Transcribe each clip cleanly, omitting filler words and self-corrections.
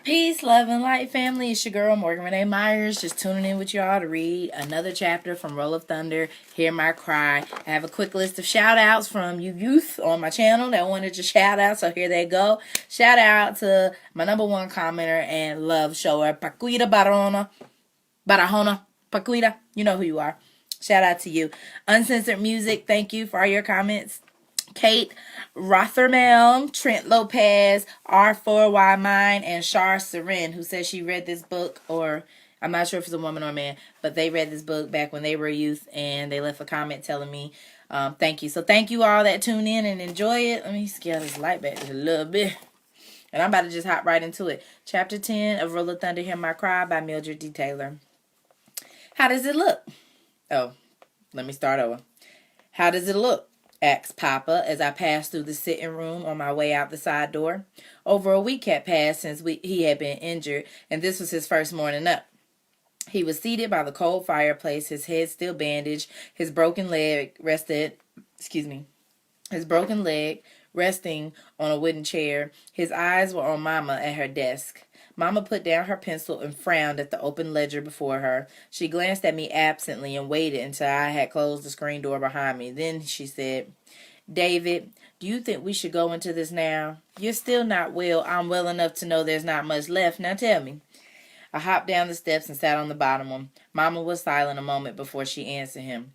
Peace, love, and light, family. It's your girl, Morgan Renee Myers, just tuning in with y'all to read another chapter from Roll of Thunder, Hear My Cry. I have a quick list of shout-outs from you youth on my channel that wanted to shout out, so here they go. Shout out to my #1 commenter and love shower, Paquita Barahona, Paquita, you know who you are. Shout out to you. Uncensored Music, thank you for all your comments. Kate Rothermel, Trent Lopez, R4Y Mine, and Shar Seren, who says she read this book, or I'm not sure if it's a woman or a man, but they read this book back when they were youth, and they left a comment telling me thank you. So thank you all that tune in and enjoy it. Let me scale this light back just a little bit. And I'm about to just hop right into it. Chapter 10 of Roll of Thunder, Hear My Cry by Mildred D. Taylor. How does it look? Oh, let me start over. How does it look? Asked Papa as I passed through the sitting room on my way out the side door. Over a week had passed since he had been injured, and this was his first morning up. He was seated by the cold fireplace, his head still bandaged, his broken leg resting on a wooden chair. His eyes were on Mama at her desk. Mama put down her pencil and frowned at the open ledger before her. She glanced at me absently and waited until I had closed the screen door behind me. Then she said, "David, do you think we should go into this now? You're still not well. I'm well enough to know there's not much left. Now tell me." I hopped down the steps and sat on the bottom one. Mama was silent a moment before she answered him.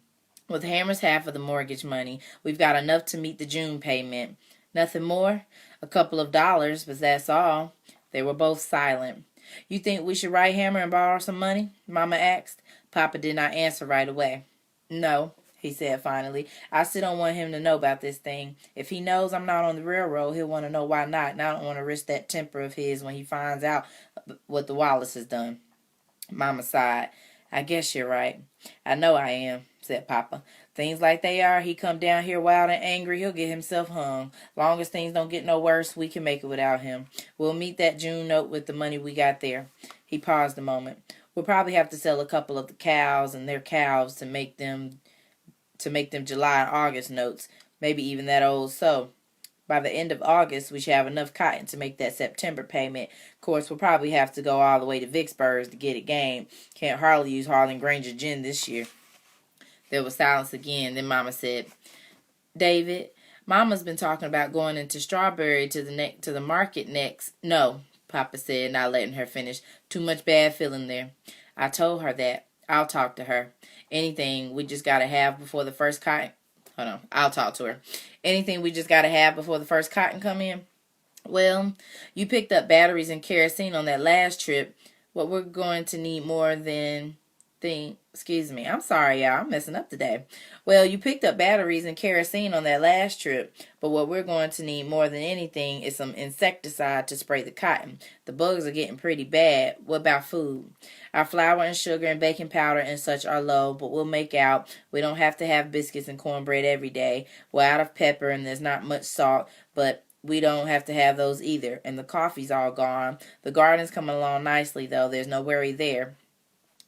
"With Hammer's half of the mortgage money, we've got enough to meet the June payment. Nothing more? A couple of dollars, but that's all." They were both silent. "You think we should write Hammer and borrow some money?" Mama asked. Papa did not answer right away. "No," he said finally. "I still don't want him to know about this thing. If he knows I'm not on the railroad, he'll want to know why not, and I don't want to risk that temper of his when he finds out what the Wallace has done." Mama sighed. "I guess you're right." "I know I am," said Papa. "Things like they are, he come down here wild and angry, he'll get himself hung. Long as things don't get no worse, we can make it without him. We'll meet that June note with the money we got there." He paused a moment. "We'll probably have to sell a couple of the cows and their calves to make them July and August notes, maybe even that old sow. By the end of August, we should have enough cotton to make that September payment. Of course, we'll probably have to go all the way to Vicksburg to get it game. Can't hardly use Harlan Granger gin this year." There was silence again. Then Mama said, "David, Mama's been talking about going into Strawberry to the market next." "No," Papa said, not letting her finish. "Too much bad feeling there." "I told her that. I'll talk to her. Anything we just gotta have before the first cotton. Hold on, I'll talk to her. Anything we just gotta have before the first cotton come in." "Well, you picked up batteries and kerosene on that last trip. What we're going to need more than I'm sorry, y'all. I'm messing up today. Well, you picked up batteries and kerosene on that last trip, but what we're going to need more than anything is some insecticide to spray the cotton. The bugs are getting pretty bad. What about food? Our flour and sugar and baking powder and such are low, but we'll make out. We don't have to have biscuits and cornbread every day. We're out of pepper and there's not much salt, but we don't have to have those either. And the coffee's all gone. The garden's coming along nicely, though. There's no worry there."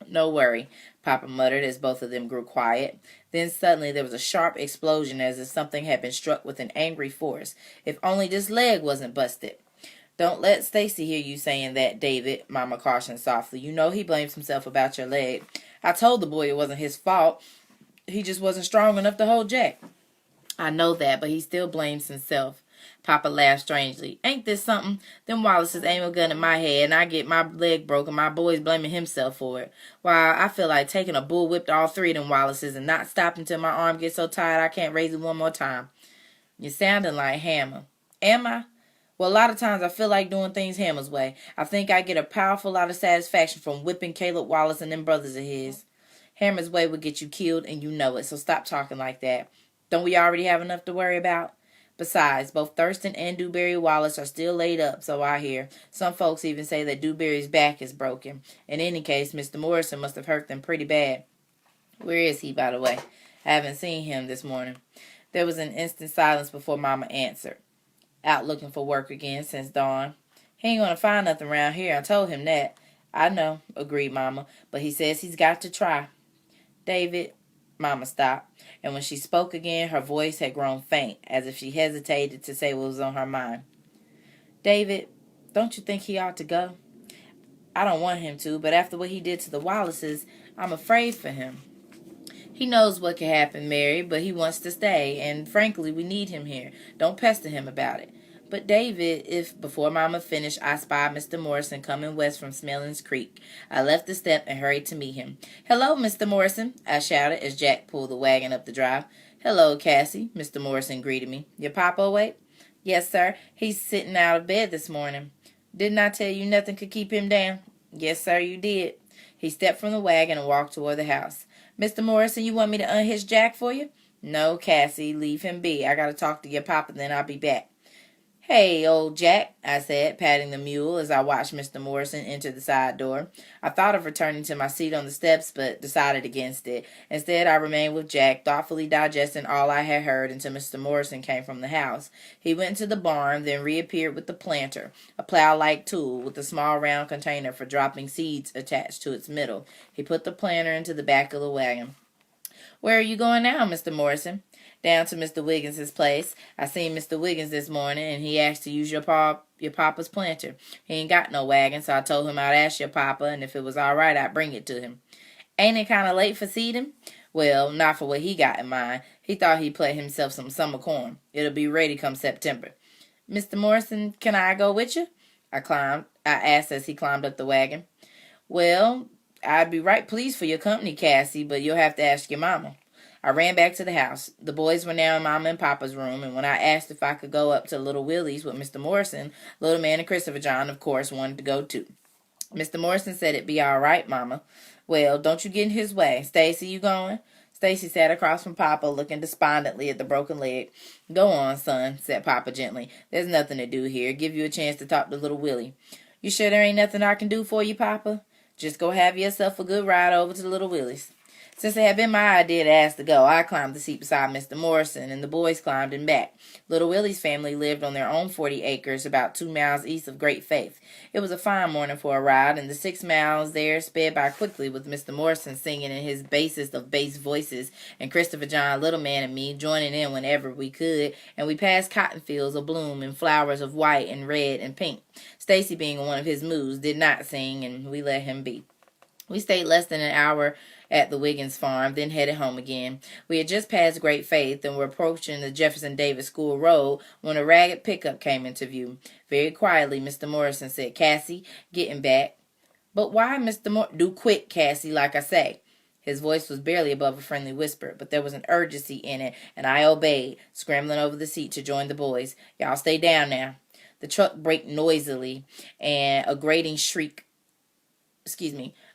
"No worry," Papa muttered as both of them grew quiet. Then suddenly there was a sharp explosion as if something had been struck with an angry force. "If only this leg wasn't busted." "Don't let Stacy hear you saying that, David," Mama cautioned softly. "You know he blames himself about your leg." "I told the boy it wasn't his fault. He just wasn't strong enough to hold Jack." "I know that, but he still blames himself." Papa laughed strangely. "Ain't this something? Them Wallaces aim a gun at my head, and I get my leg broken. My boy's blaming himself for it. Why, I feel like taking a bullwhip to all three of them Wallaces and not stopping till my arm gets so tired I can't raise it one more time." "You're sounding like Hammer." "Am I? Well, a lot of times I feel like doing things Hammer's way. I think I get a powerful lot of satisfaction from whipping Caleb Wallace and them brothers of his. Hammer's way would get you killed, and you know it, so stop talking like that. Don't we already have enough to worry about? Besides, both Thurston and Dewberry Wallace are still laid up, so I hear. Some folks even say that Dewberry's back is broken. In any case, Mr. Morrison must have hurt them pretty bad. Where is he, by the way? I haven't seen him this morning." There was an instant silence before Mama answered. "Out looking for work again since dawn. He ain't gonna find nothing around here. I told him that." "I know," agreed Mama, "but he says he's got to try." "David," Mama stopped, and when she spoke again, her voice had grown faint, as if she hesitated to say what was on her mind. "David, don't you think he ought to go?" I don't want him to, but after what he did to the Wallaces, I'm afraid for him. He knows what can happen, Mary, but he wants to stay, and frankly, we need him here. Don't pester him about it. But David, if before Mama finished, I spied Mr. Morrison coming west from Smellings Creek. I left the step and hurried to meet him. "Hello, Mr. Morrison," I shouted as Jack pulled the wagon up the drive. "Hello, Cassie," Mr. Morrison greeted me. "Your papa awake?" "Yes, sir. He's sitting out of bed this morning." "Didn't I tell you nothing could keep him down?" "Yes, sir, you did." He stepped from the wagon and walked toward the house. "Mr. Morrison, you want me to unhitch Jack for you?" "No, Cassie, leave him be. I gotta talk to your papa, then I'll be back." "Hey, old Jack," I said, patting the mule as I watched Mr. Morrison enter the side door. I thought of returning to my seat on the steps, but decided against it. Instead, I remained with Jack, thoughtfully digesting all I had heard until Mr. Morrison came from the house. He went into the barn, then reappeared with the planter, a plow-like tool with a small round container for dropping seeds attached to its middle. He put the planter into the back of the wagon. "Where are you going now, Mr. Morrison?" "Down to Mr. Wiggins's place. I seen Mr. Wiggins this morning, and he asked to use your papa's planter. He ain't got no wagon, so I told him I'd ask your papa, and if it was all right, I'd bring it to him." "Ain't it kind of late for seeding?" "Well, not for what he got in mind. He thought he'd plant himself some summer corn. It'll be ready come September." "Mr. Morrison, can I go with you?" I asked as he climbed up the wagon. "Well, I'd be right pleased for your company, Cassie, but you'll have to ask your mama." I ran back to the house. The boys were now in Mama and Papa's room, and when I asked if I could go up to Little Willie's with Mr. Morrison, Little Man and Christopher John, of course, wanted to go too. Mr. Morrison said it'd be all right, Mama. "Well, don't you get in his way. Stacy, you going?" Stacy sat across from Papa, looking despondently at the broken leg. "Go on, son," said Papa gently. "There's nothing to do here. Give you a chance to talk to Little Willie." "You sure there ain't nothing I can do for you, Papa?" "Just go have yourself a good ride over to Little Willie's." Since it had been my idea to ask to go, I climbed the seat beside Mr. Morrison, and the boys climbed in back. Little Willie's family lived on their own 40 acres about 2 miles east of Great Faith. It was a fine morning for a ride, and the 6 miles there sped by quickly with Mr. Morrison singing in his basest of bass voices, and Christopher John, Little Man, and me joining in whenever we could, and we passed cotton fields abloom and flowers of white and red and pink. Stacy, being in one of his moods, did not sing, and we let him be. We stayed less than an hour at the Wiggins farm, then headed home again. We had just passed Great Faith and were approaching the Jefferson Davis School Road when a ragged pickup came into view. Very quietly, Mr. Morrison said, "Cassie, getting back." "But why, Mr. Do quick, Cassie, like I say." His voice was barely above a friendly whisper, but there was an urgency in it, and I obeyed, scrambling over the seat to join the boys. "Y'all stay down now." The truck braked noisily, and a grating shriek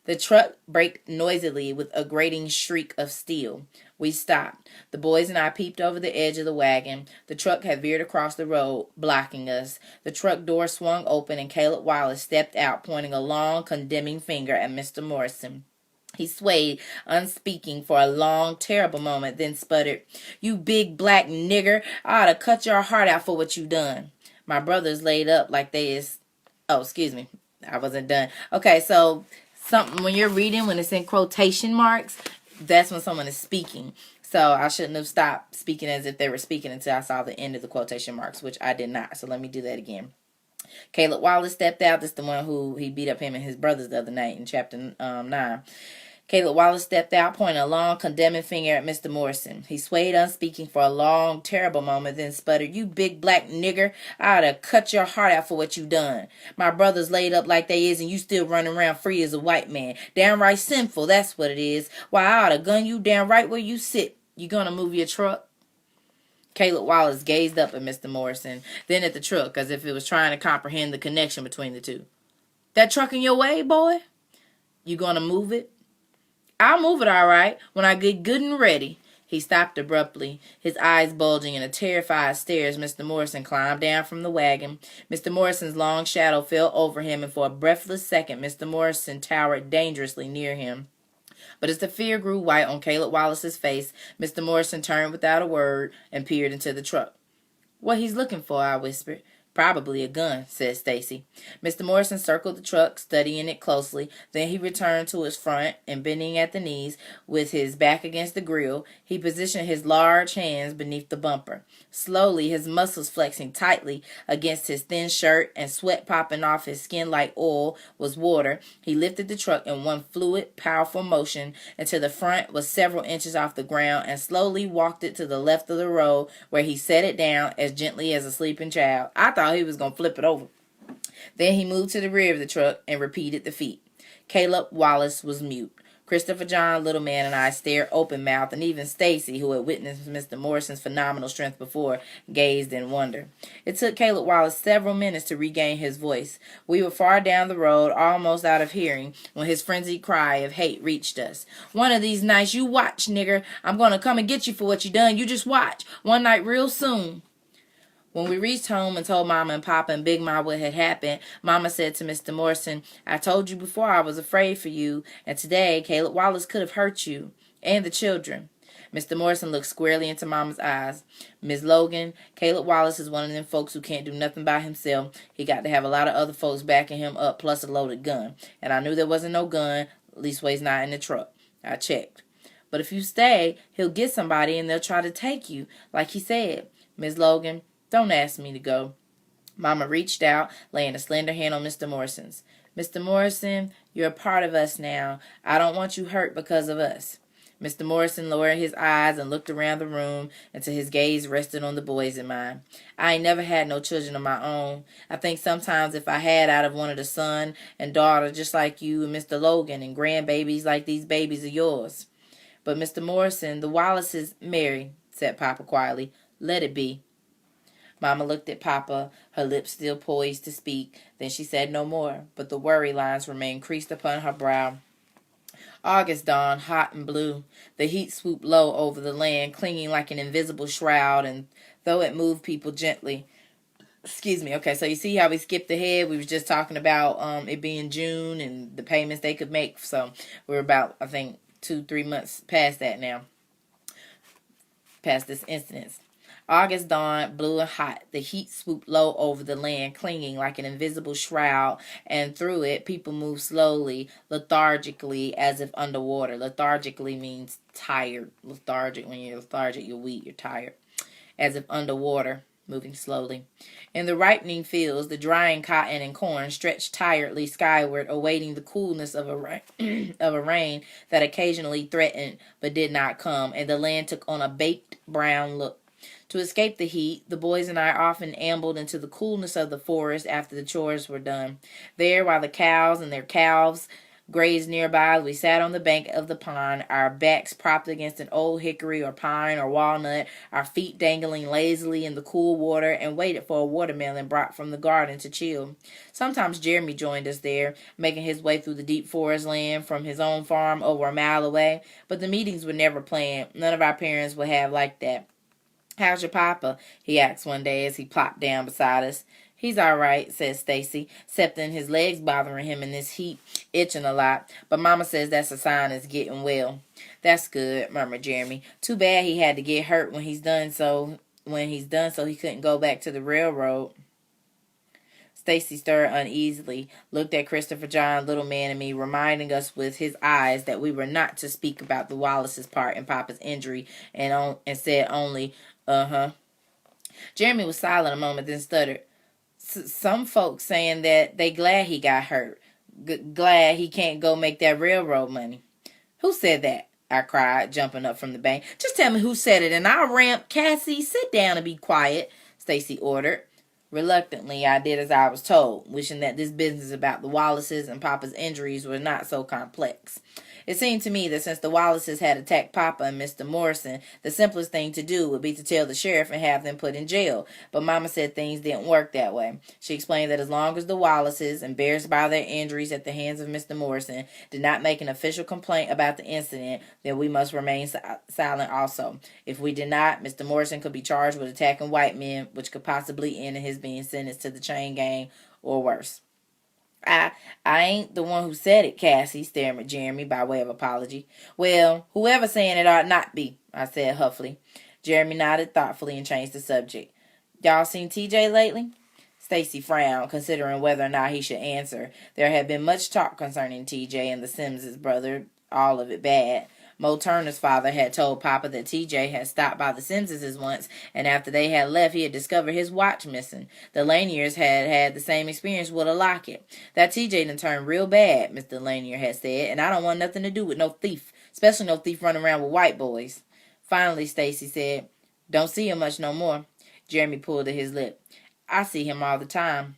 The truck braked noisily with a grating shriek of steel. We stopped. The boys and I peeped over the edge of the wagon. The truck had veered across the road, blocking us. The truck door swung open, and Caleb Wallace stepped out, pointing a long, condemning finger at Mr. Morrison. He swayed, unspeaking, for a long, terrible moment, then sputtered, "You big black nigger, I ought to cut your heart out for what you done." My brothers laid up like they is... Oh, excuse me. I wasn't done. Okay, so... something when you're reading, when it's in quotation marks, that's when someone is speaking. So I shouldn't have stopped speaking as if they were speaking until I saw the end of the quotation marks, which I did not. So let me do that again. Caleb Wallace stepped out. This is the one who he beat up him and his brothers the other night in chapter 9. Caleb Wallace stepped out, pointing a long, condemning finger at Mr. Morrison. He swayed, unspeaking, for a long, terrible moment, then sputtered, "You big black nigger, I ought to cut your heart out for what you done. My brother's laid up like they is, and you still running around free as a white man. Downright sinful, that's what it is. Why, I ought to gun you down right where you sit. You gonna move your truck?" Caleb Wallace gazed up at Mr. Morrison, then at the truck, as if it was trying to comprehend the connection between the two. "That truck in your way, boy? You gonna move it?" "I'll move it all right, when I get good and ready." He stopped abruptly, his eyes bulging in a terrified stare as Mr. Morrison climbed down from the wagon. Mr. Morrison's long shadow fell over him, and for a breathless second Mr. Morrison towered dangerously near him. But as the fear grew white on Caleb Wallace's face, Mr. Morrison turned without a word and peered into the truck. "What he's looking for," I whispered. Probably a gun, said Stacy. Mr. Morrison circled the truck, studying it closely. Then he returned to his front and, bending at the knees with his back against the grill, he positioned his large hands beneath the bumper. Slowly, his muscles flexing tightly against his thin shirt and sweat popping off his skin like oil was water, he lifted the truck in one fluid, powerful motion until the front was several inches off the ground and slowly walked it to the left of the road where he set it down as gently as a sleeping child. I thought he was going to flip it over. Then he moved to the rear of the truck and repeated the feat. Caleb Wallace was mute. Christopher John, Little Man, and I stared open-mouthed, and even Stacy, who had witnessed Mr. Morrison's phenomenal strength before, gazed in wonder. It took Caleb Wallace several minutes to regain his voice. We were far down the road, almost out of hearing, when his frenzied cry of hate reached us. One of these nights, you watch, nigger. I'm going to come and get you for what you done. You just watch. One night real soon. When we reached home and told Mama and Papa and Big Ma what had happened, Mama said to Mr. Morrison, I told you before I was afraid for you, and today Caleb Wallace could have hurt you and the children. Mr. Morrison looked squarely into Mama's eyes. Miss Logan, Caleb Wallace is one of them folks who can't do nothing by himself. He got to have a lot of other folks backing him up, plus a loaded gun. And I knew there wasn't no gun, leastways not in the truck. I checked. But if you stay, he'll get somebody and they'll try to take you, like he said. Miss Logan, don't ask me to go. Mama reached out, laying a slender hand on Mr. Morrison's. Mr. Morrison, you're a part of us now. I don't want you hurt because of us. Mr. Morrison lowered his eyes and looked around the room until his gaze rested on the boys in mine. I ain't never had no children of my own. I think sometimes if I had, I'd have wanted a son and daughter just like you and Mr. Logan and grandbabies like these babies of yours. But Mr. Morrison, the Wallaces, Mary, said Papa quietly, let it be. Mama looked at Papa, her lips still poised to speak. Then she said no more, but the worry lines remained creased upon her brow. August dawned, hot and blue. The heat swooped low over the land, clinging like an invisible shroud, and though it moved people gently. Okay, so you see how we skipped ahead? We was just talking about it being June and the payments they could make. So we're about, I think, 2-3 months past that now, past this incident. August dawned, blue and hot. The heat swooped low over the land, clinging like an invisible shroud, and through it, people moved slowly, lethargically, as if underwater. Lethargically means tired. Lethargic, when you're lethargic, you're weak, you're tired. As if underwater, moving slowly. In the ripening fields, the drying cotton and corn stretched tiredly skyward, awaiting the coolness of a rain that occasionally threatened but did not come, and the land took on a baked brown look. To escape the heat, the boys and I often ambled into the coolness of the forest after the chores were done. There, while the cows and their calves grazed nearby, we sat on the bank of the pond, our backs propped against an old hickory or pine or walnut, our feet dangling lazily in the cool water, and waited for a watermelon brought from the garden to chill. Sometimes Jeremy joined us there, making his way through the deep forest land from his own farm over a mile away, but the meetings were never planned. None of our parents would have like that. How's your papa? He asked one day as he plopped down beside us. He's all right, said Stacy, excepting his legs bothering him in this heat, itching a lot. But Mama says that's a sign it's getting well. That's good, murmured Jeremy. Too bad he had to get hurt when he's done so he couldn't go back to the railroad. Stacy stirred uneasily, looked at Christopher John, Little Man, and me, reminding us with his eyes that we were not to speak about the Wallace's part in Papa's injury, and said only, uh-huh. Jeremy was silent a moment, then stuttered. Some folks saying that they glad he got hurt. Glad he can't go make that railroad money. Who said that? I cried, jumping up from the bank. Just tell me who said it, and I'll ramp. Cassie, sit down and be quiet, Stacy ordered. Reluctantly, I did as I was told, wishing that this business about the Wallaces and Papa's injuries was not so complex. It seemed to me that since the Wallaces had attacked Papa and Mr. Morrison, the simplest thing to do would be to tell the sheriff and have them put in jail. But Mama said things didn't work that way. She explained that as long as the Wallaces, embarrassed by their injuries at the hands of Mr. Morrison, did not make an official complaint about the incident, then we must remain silent also. If we did not, Mr. Morrison could be charged with attacking white men, which could possibly end in his being sentenced to the chain gang or worse. I ain't the one who said it, Cassie, staring at Jeremy by way of apology. Well, whoever saying it ought not be, I said huffily. Jeremy nodded thoughtfully and changed the subject. Y'all seen TJ lately? Stacy frowned, considering whether or not he should answer. There had been much talk concerning TJ and the Simses' brother, all of it bad. Mo Turner's father had told Papa that TJ had stopped by the Simses' once, and after they had left, he had discovered his watch missing. The Laniers had had the same experience with a locket. That TJ done turned real bad, Mr. Lanier had said, and I don't want nothing to do with no thief, especially no thief running around with white boys. Finally, Stacy said, "Don't see him much no more." Jeremy pulled at his lip. "I see him all the time."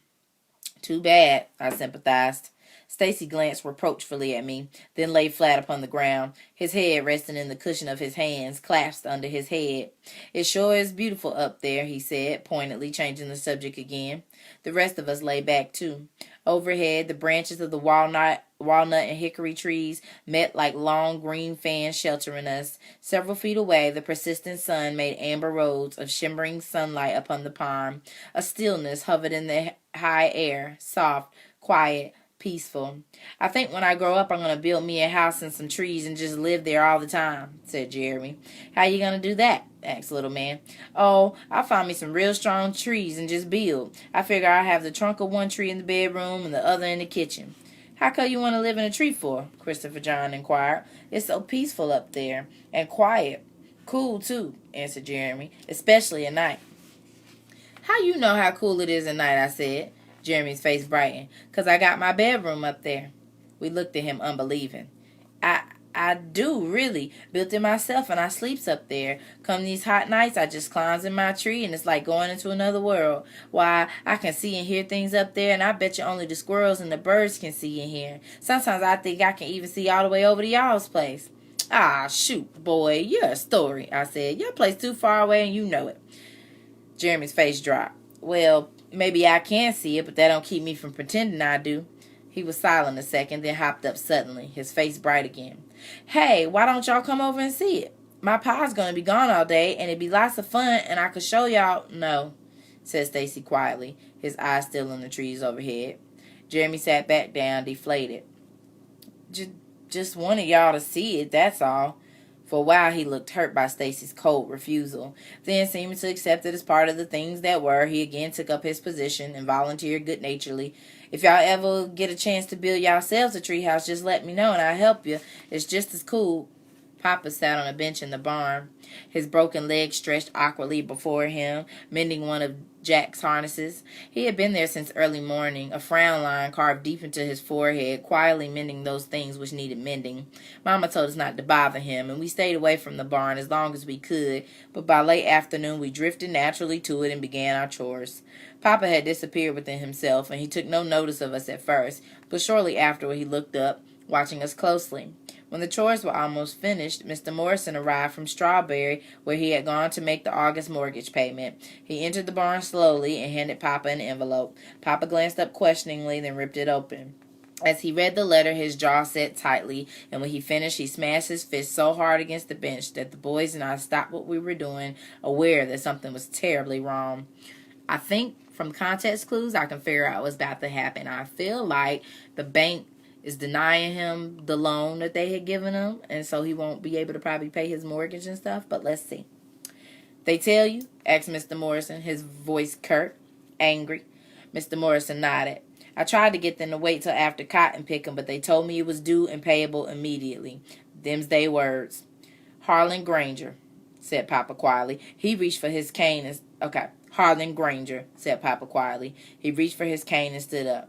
"Too bad," I sympathized. Stacy glanced reproachfully at me, then lay flat upon the ground, his head resting in the cushion of his hands, clasped under his head. "It sure is beautiful up there," he said, pointedly, changing the subject again. The rest of us lay back, too. Overhead, the branches of the walnut and hickory trees met like long green fans sheltering us. Several feet away, the persistent sun made amber roads of shimmering sunlight upon the pond. A stillness hovered in the high air, soft, quiet, peaceful. "I think when I grow up, I'm going to build me a house and some trees and just live there all the time," said Jeremy. "How you going to do that?" asked Little Man. "Oh, I'll find me some real strong trees and just build. I figure I'll have the trunk of one tree in the bedroom and the other in the kitchen." "How come you want to live in a tree for?" Christopher John inquired. "It's so peaceful up there. And quiet. Cool, too," answered Jeremy. "Especially at night." "How you know how cool it is at night?" I said. Jeremy's face brightened. "'Cause I got my bedroom up there." We looked at him unbelieving. I do, really. Built it myself and I sleeps up there. Come these hot nights, I just climbs in my tree and it's like going into another world. Why, I can see and hear things up there, and I bet you only the squirrels and the birds can see and hear. Sometimes I think I can even see all the way over to y'all's place." "Ah, shoot, boy, you're a story," I said. "Your place too far away and you know it." Jeremy's face dropped. "Well, maybe I can see it, but that don't keep me from pretending I do." He was silent a second, then hopped up suddenly, his face bright again. "Hey, why don't y'all come over and see it? My pa's gonna be gone all day, and it'd be lots of fun, and I could show y'all." "No," said Stacy quietly, his eyes still on the trees overhead. Jeremy sat back down, deflated. Just wanted y'all to see it, that's all." For a while he looked hurt by Stacy's cold refusal. Then, seeming to accept it as part of the things that were, he again took up his position and volunteered good-naturedly. "If y'all ever get a chance to build yourselves a treehouse, just let me know and I'll help you. It's just as cool." Papa sat on a bench in the barn, his broken leg stretched awkwardly before him, mending one of Jack's harnesses. He had been there since early morning, a frown line carved deep into his forehead, quietly mending those things which needed mending. Mama told us not to bother him, and we stayed away from the barn as long as we could, but by late afternoon we drifted naturally to it and began our chores. Papa had disappeared within himself, and he took no notice of us at first, but shortly afterward he looked up, watching us closely. When the chores were almost finished, Mr. Morrison arrived from Strawberry, where he had gone to make the August mortgage payment. He entered the barn slowly and handed Papa an envelope. Papa glanced up questioningly, then ripped it open. As he read the letter, his jaw set tightly, and when he finished, he smashed his fist so hard against the bench that the boys and I stopped what we were doing, aware that something was terribly wrong. I think from context clues, I can figure out what's about to happen. I feel like the bank is denying him the loan that they had given him, and so he won't be able to probably pay his mortgage and stuff, but let's see. "They tell you?" asked Mr. Morrison, his voice curt, angry. Mr. Morrison nodded. "I tried to get them to wait till after cotton picking, but they told me it was due and payable immediately. Them's they words." "Harlan Granger," said Papa quietly. He reached for his cane and... Harlan Granger, said Papa quietly. He reached for his cane and stood up.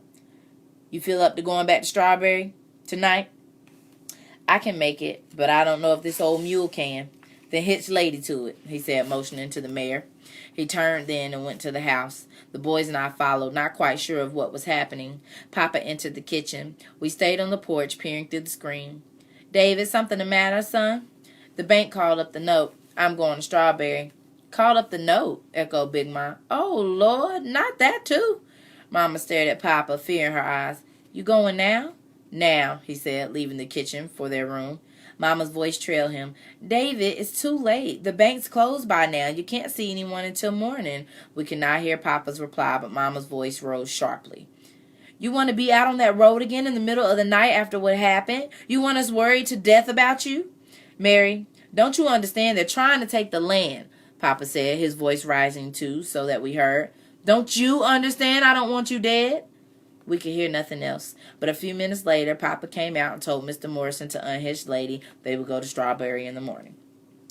"You feel up to going back to Strawberry tonight?" "I can make it, but I don't know if this old mule can." "Then hitch Lady to it," he said, motioning to the mare. He turned then and went to the house. The boys and I followed, not quite sure of what was happening. Papa entered the kitchen. We stayed on the porch, peering through the screen. "David, something the matter, son?" "The bank called up the note. I'm going to Strawberry." "Called up the note," echoed Big Ma. "Oh, Lord, not that too." Mama stared at Papa, fear in her eyes. "You going now?" "Now," he said, leaving the kitchen for their room. Mama's voice trailed him. "David, it's too late. The bank's closed by now. You can't see anyone until morning." We could not hear Papa's reply, but Mama's voice rose sharply. "You want to be out on that road again in the middle of the night after what happened? You want us worried to death about you?" "Mary, don't you understand? They're trying to take the land," Papa said, his voice rising too, so that we heard. Don't you understand I don't want you dead? We could hear nothing else. But a few minutes later, Papa came out and told Mr. Morrison to unhitch Lady. They would go to Strawberry in the morning.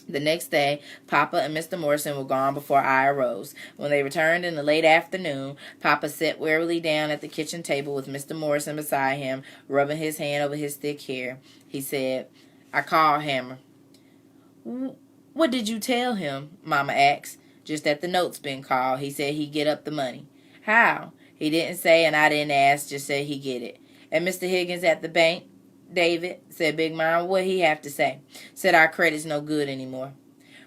The next day, Papa and Mr. Morrison were gone before I arose. When they returned in the late afternoon, Papa sat wearily down at the kitchen table with Mr. Morrison beside him, rubbing his hand over his thick hair. He said, I called Hammer. What did you tell him? Mama asked. Just that the note's been called. He said he'd get up the money. How? He didn't say, and I didn't ask, just said he'd get it. And Mr. Higgins at the bank? David, said Big Mom. What'd he have to say? Said our credit's no good anymore.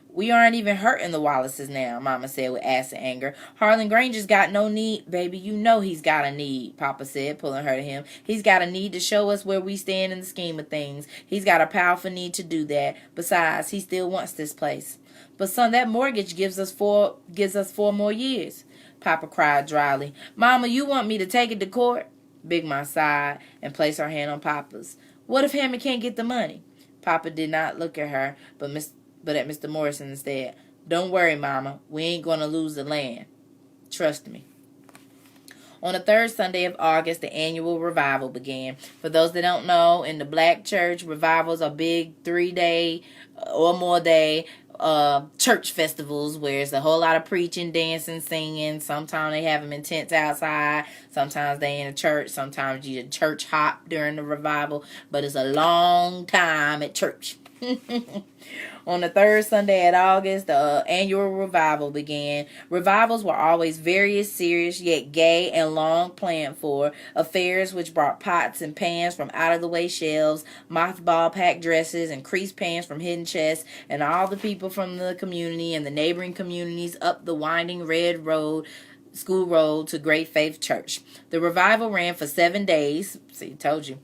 We aren't even hurting the Wallaces now, Mama said with acid anger. Harlan Granger's got no need. Baby, you know he's got a need, Papa said, pulling her to him. He's got a need to show us where we stand in the scheme of things. He's got a powerful need to do that. Besides, he still wants this place. But son, that mortgage gives us 4 more years, Papa cried dryly. Mama, you want me to take it to court? Big Mom sighed and placed her hand on Papa's. What if Hammy can't get the money? Papa did not look at her, but at Mr. Morrison instead. Don't worry, Mama. We ain't going to lose the land. Trust me. On the third Sunday of August, the annual revival began. For those that don't know, in the black church, revivals are big 3-day or more day church festivals where it's a whole lot of preaching, dancing, singing. Sometimes they have them in tents outside. Sometimes they in a church. Sometimes you church hop during the revival. But it's a long time at church. On the third Sunday of August, the annual revival began. Revivals were always very serious, yet gay and long planned for. Affairs which brought pots and pans from out-of-the-way shelves, mothball-packed dresses, and creased pans from hidden chests, and all the people from the community and the neighboring communities up the winding red road, school road to Great Faith Church. The revival ran for 7 days. See, told you.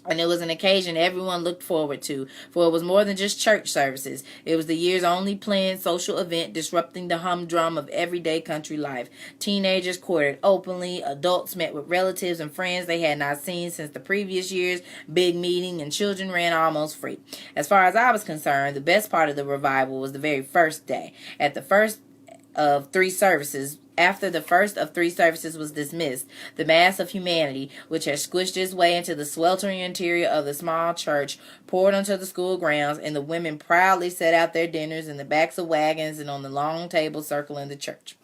And it was an occasion everyone looked forward to, for it was more than just church services. It was the year's only planned social event disrupting the humdrum of everyday country life. Teenagers courted openly, adults met with relatives and friends they had not seen since the previous year's big meeting, and children ran almost free. As far as I was concerned, the best part of the revival was the very first day. After the first of three services was dismissed, the mass of humanity, which had squished its way into the sweltering interior of the small church, poured onto the school grounds, and the women proudly set out their dinners in the backs of wagons and on the long tables circling the church.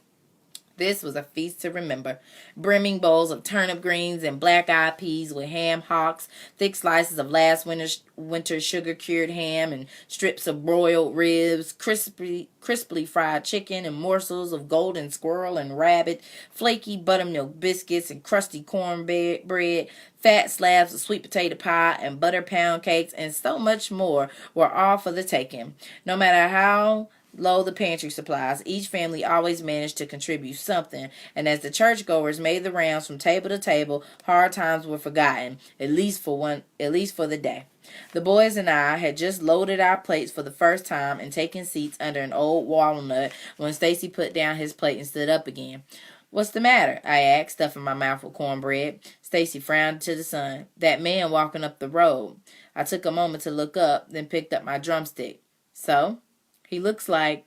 This was a feast to remember. Brimming bowls of turnip greens and black-eyed peas with ham hocks, thick slices of last winter's sugar-cured ham, and strips of broiled ribs, crisply fried chicken, and morsels of golden squirrel and rabbit, flaky buttermilk biscuits and crusty cornbread, fat slabs of sweet potato pie, and butter pound cakes, and so much more were all for the taking. No matter how low the pantry supplies, each family always managed to contribute something, and as the churchgoers made the rounds from table to table, hard times were forgotten, at least for the day. The boys and I had just loaded our plates for the first time and taken seats under an old walnut when Stacy put down his plate and stood up again. What's the matter? I asked, stuffing my mouth with cornbread. Stacy frowned to the sun. That man walking up the road. I took a moment to look up, then picked up my drumstick. So? He looks like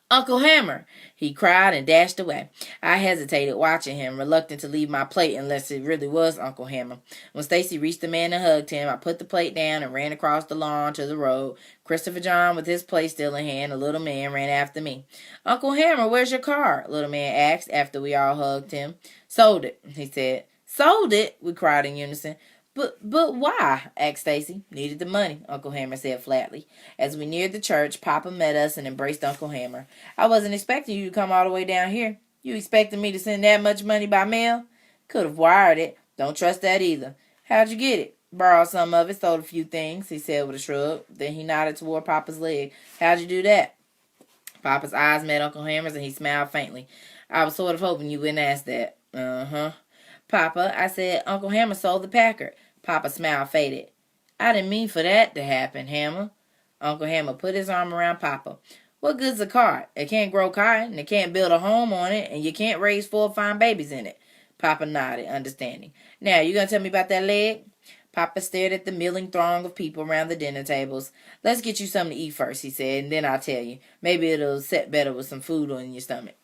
Uncle Hammer, he cried and dashed away. I hesitated, watching him, reluctant to leave my plate unless it really was Uncle Hammer. When Stacy reached the man and hugged him, I put the plate down and ran across the lawn to the road. Christopher John, with his plate still in hand, the little man ran after me. Uncle Hammer, where's your car? Little man asked after we all hugged him. Sold it, he said. Sold it? We cried in unison. But why? Asked Stacy. Needed the money, Uncle Hammer said flatly. As we neared the church, Papa met us and embraced Uncle Hammer. I wasn't expecting you to come all the way down here. You expecting me to send that much money by mail? Could have wired it. Don't trust that either. How'd you get it? Borrowed some of it, sold a few things, he said with a shrug. Then he nodded toward Papa's leg. How'd you do that? Papa's eyes met Uncle Hammer's and he smiled faintly. I was sort of hoping you wouldn't ask that. Uh-huh. Papa, I said, Uncle Hammer sold the Packard. Papa's smile faded. I didn't mean for that to happen, Hammer. Uncle Hammer put his arm around Papa. What good's a cart? It can't grow cotton, it can't build a home on it, and you can't raise 4 fine babies in it. Papa nodded, understanding. Now, you gonna tell me about that leg? Papa stared at the milling throng of people around the dinner tables. Let's get you something to eat first, he said, and then I'll tell you. Maybe it'll set better with some food in your stomach.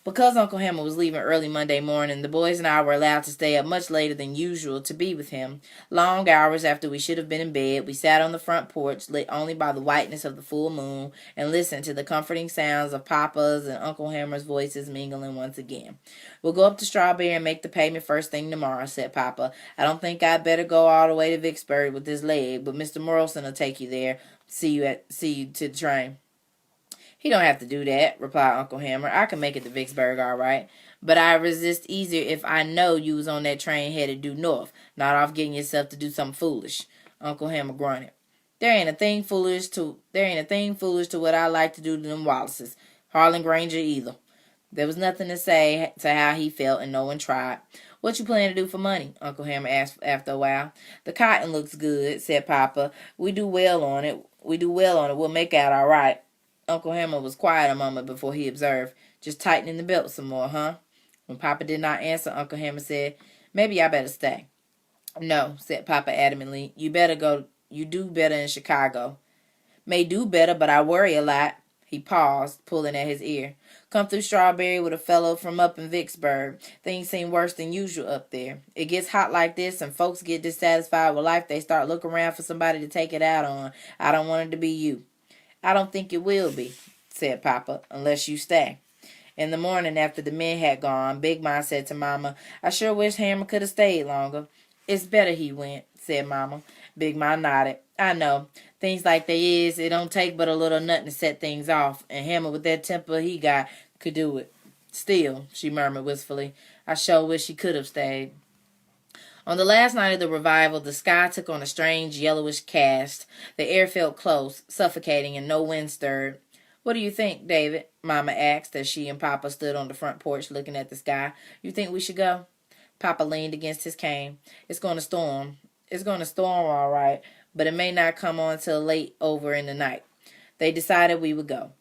Because Uncle Hammer was leaving early Monday morning, the boys and I were allowed to stay up much later than usual to be with him. Long hours after we should have been in bed, we sat on the front porch, lit only by the whiteness of the full moon, and listened to the comforting sounds of Papa's and Uncle Hammer's voices mingling once again. "We'll go up to Strawberry and make the payment first thing tomorrow," said Papa. "I don't think I'd better go all the way to Vicksburg with this leg, but Mr. Morrison will take you there. See you to the train." "He don't have to do that," replied Uncle Hammer. "I can make it to Vicksburg all right. But I resist easier if I know you was on that train headed due north, not off getting yourself to do something foolish." Uncle Hammer grunted. There ain't a thing foolish to what I like to do to them Wallaces. Harlan Granger either." There was nothing to say to how he felt, and no one tried. "What you plan to do for money?" Uncle Hammer asked after a while. "The cotton looks good," said Papa. We do well on it. We'll make out all right." Uncle Hammer was quiet a moment before he observed, "Just tightening the belt some more, huh?" When Papa did not answer, Uncle Hammer said, "Maybe I better stay." "No," said Papa adamantly. "You better go. You do better in Chicago." "May do better, but I worry a lot." He paused, pulling at his ear. "Come through Strawberry with a fellow from up in Vicksburg. Things seem worse than usual up there. It gets hot like this and folks get dissatisfied with life. They start looking around for somebody to take it out on. I don't want it to be you." "I don't think it will be," said Papa, "unless you stay." In the morning, after the men had gone, Big Ma said to Mama, "I sure wish Hammer could have stayed longer." "It's better he went," said Mama. Big Ma nodded. "I know. Things like they is, it don't take but a little nothing to set things off, and Hammer with that temper he got could do it. Still," she murmured wistfully, "I sure wish he could have stayed." On the last night of the revival, the sky took on a strange yellowish cast. The air felt close, suffocating, and no wind stirred. "What do you think, David?" Mama asked as she and Papa stood on the front porch looking at the sky. "You think we should go?" Papa leaned against his cane. "It's going to storm. It's going to storm all right, but it may not come on till late over in the night." They decided we would go.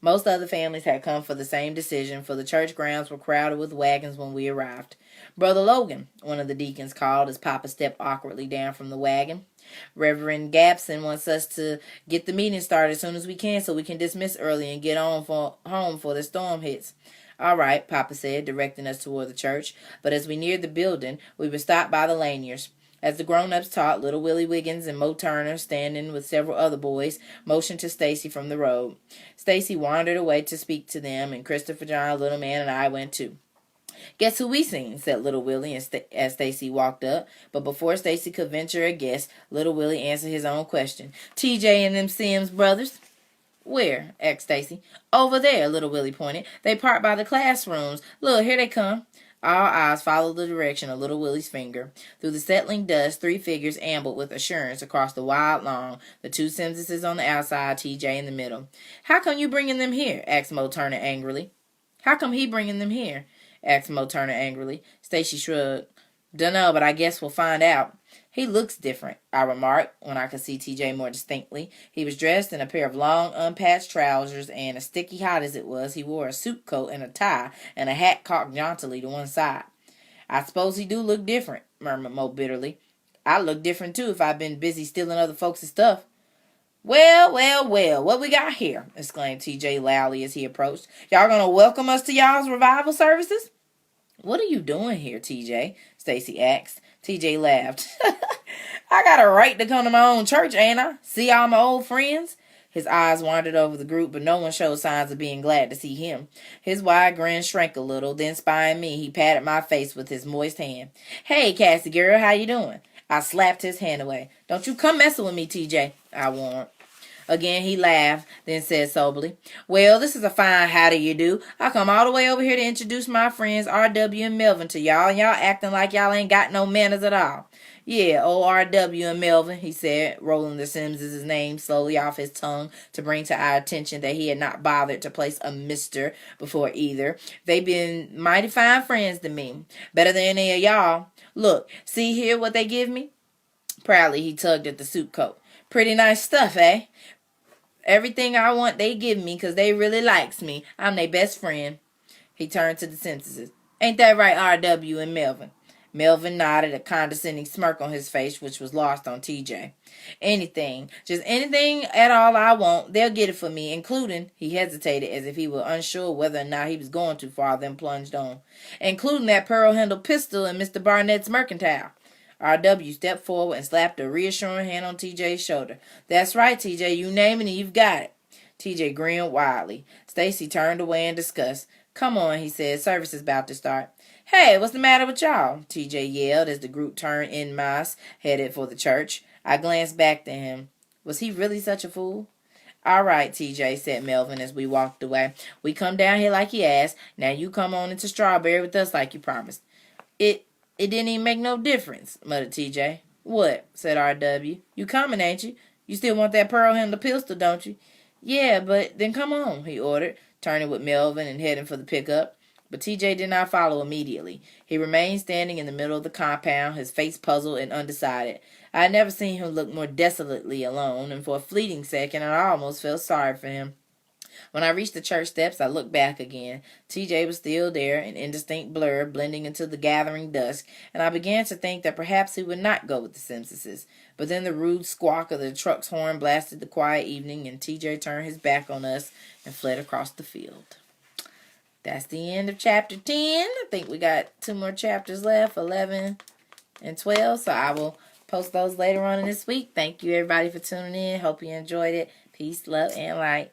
Most other families had come for the same decision, for the church grounds were crowded with wagons when we arrived. "Brother Logan," one of the deacons called as Papa stepped awkwardly down from the wagon. "Reverend Gabson wants us to get the meeting started as soon as we can so we can dismiss early and get home for the storm hits." "All right," Papa said, directing us toward the church. But as we neared the building, we were stopped by the Laniers. As the grown-ups talked, little Willie Wiggins and Mo Turner, standing with several other boys, motioned to Stacy from the road. Stacy wandered away to speak to them, and Christopher John, Little Man, and I went too. "Guess who we seen?" said Little Willie as Stacy walked up. But before Stacy could venture a guess, Little Willie answered his own question. "TJ and them Sims brothers." "Where?" asked Stacy. "Over there," Little Willie pointed. "They parked by the classrooms. Look, here they come." All eyes followed the direction of Little Willie's finger. Through the settling dust, three figures ambled with assurance across the wide lawn, the two Simses on the outside, TJ in the middle. "How come you bringing them here?" asked Mo Turner angrily. "How come he bringing them here?" asked Mo Turner angrily. Stacy shrugged. "Dunno, but I guess we'll find out." "He looks different," I remarked, when I could see TJ more distinctly. He was dressed in a pair of long, unpatched trousers, and, as sticky hot as it was, he wore a suit coat and a tie, and a hat cocked jauntily to one side. "I suppose he do look different," murmured Mo bitterly. "I'd look different, too, if I'd been busy stealing other folks' stuff." "Well, well, well, what we got here?" exclaimed TJ loudly as he approached. "Y'all gonna welcome us to y'all's revival services?" "What are you doing here, TJ?" Stacy asked. TJ laughed. "I got a right to come to my own church, ain't I? See all my old friends?" His eyes wandered over the group, but no one showed signs of being glad to see him. His wide grin shrank a little, then spying me, he patted my face with his moist hand. "Hey, Cassie girl, how you doing?" I slapped his hand away. "Don't you come messing with me, TJ," I warned. Again he laughed, then said soberly, "Well, this is a fine how do you do. I come all the way over here to introduce my friends R.W. and Melvin to y'all, and y'all acting like y'all ain't got no manners at all." "Yeah, old R.W. and Melvin," he said, rolling the Simses' name slowly off his tongue to bring to our attention that he had not bothered to place a Mr. before either. "They been mighty fine friends to me. Better than any of y'all. Look, see here what they give me?" Proudly he tugged at the suit coat. "Pretty nice stuff, eh? Everything I want they give me 'cause they really likes me. I'm their best friend." He turned to the Simpsons. "Ain't that right, R.W. and Melvin?" Melvin nodded, a condescending smirk on his face, which was lost on TJ. Anything, just anything at all I want, they'll get it for me, including, he hesitated as if he were unsure whether or not he was going too far, then plunged on, including that pearl-handled pistol and Mr. Barnett's mercantile. R.W. stepped forward and slapped a reassuring hand on TJ's shoulder. That's right, TJ, you name it and you've got it. TJ grinned wildly. Stacy turned away in disgust. Come on, he said, service is about to start. Hey, what's the matter with y'all? TJ yelled as the group turned en masse, headed for the church. I glanced back to him. Was he really such a fool? All right, TJ, said Melvin as we walked away. We come down here like you asked. Now you come on into Strawberry with us like you promised. It didn't even make no difference, muttered TJ. What? Said R.W. You coming, ain't you? You still want that pearl-handled pistol, don't you? Yeah, but then come on, he ordered, turning with Melvin and heading for the pickup. But TJ did not follow immediately. He remained standing in the middle of the compound, his face puzzled and undecided. I had never seen him look more desolately alone, and for a fleeting second I almost felt sorry for him. When I reached the church steps, I looked back again. TJ was still there, an indistinct blur blending into the gathering dusk, and I began to think that perhaps he would not go with the Simpsons. But then the rude squawk of the truck's horn blasted the quiet evening, and TJ turned his back on us and fled across the field. That's the end of chapter 10. I think we got 2 more chapters left, 11 and 12, so I will post those later on in this week. Thank you, everybody, for tuning in. Hope you enjoyed it. Peace, love, and light.